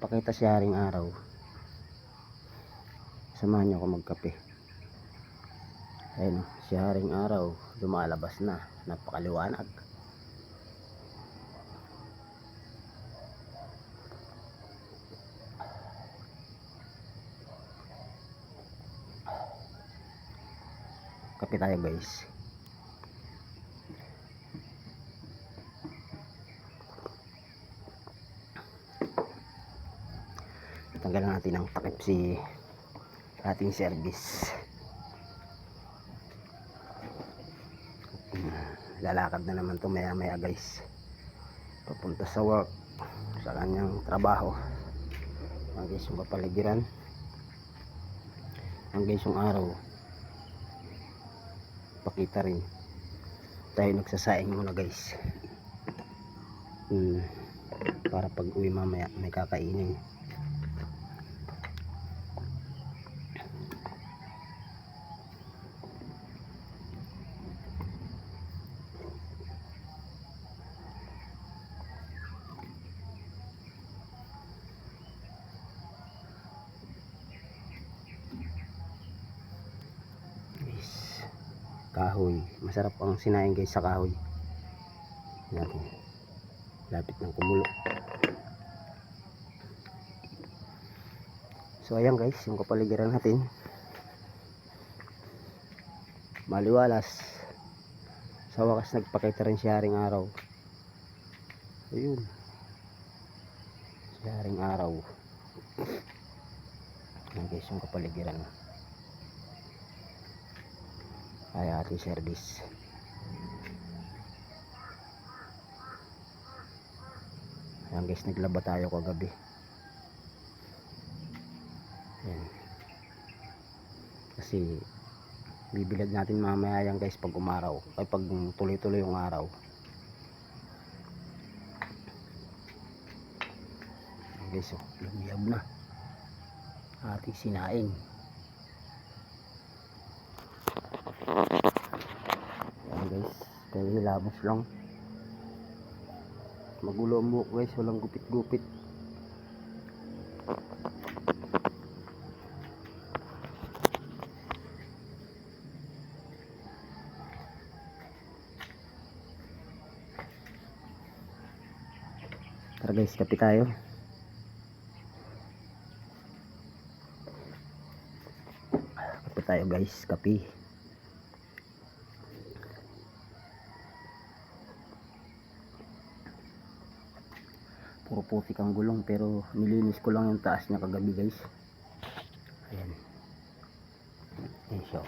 magpakita si Haring Araw. Samahan niyo ako magkape. Ayun, si Haring Araw lumalabas na, napakaliwanag. Kape tayo guys. Tanggalan natin ang takip si ating service. Lalakad na naman to maya maya guys, papunta sa work, sa kanyang trabaho. Ang guys yung kapaligiran, ang guys yung araw. Pakita rin tayo, nagsasaing muna guys, para pag uwi mamaya may kakainin. Kahoy, masarap ang sinaing guys sa kahoy natin, lapit ng kumulo. So ayan guys, yung kapaligiran natin maliwalas. Sa wakas nagpakita rin si Haring Araw. Ayun, si Haring Araw. Ayan guys yung kapaligiran ay ating service. Ayan guys, naglaba tayo kagabi. Ayan, kasi bibilad natin mamaya yan guys pag umaraw, ay pag tuloy-tuloy yung araw. Ayan guys, lumiyab na ating sinaing. Ayan guys, kaya hilamos lang, magulo ang buhok guys, walang gupit-gupit. Tara guys, kape tayo. Kape tayo guys, kape. Puro putik ang gulong, pero nilinis ko lang yung taas niya kagabi guys. Ayan. Ayan siya.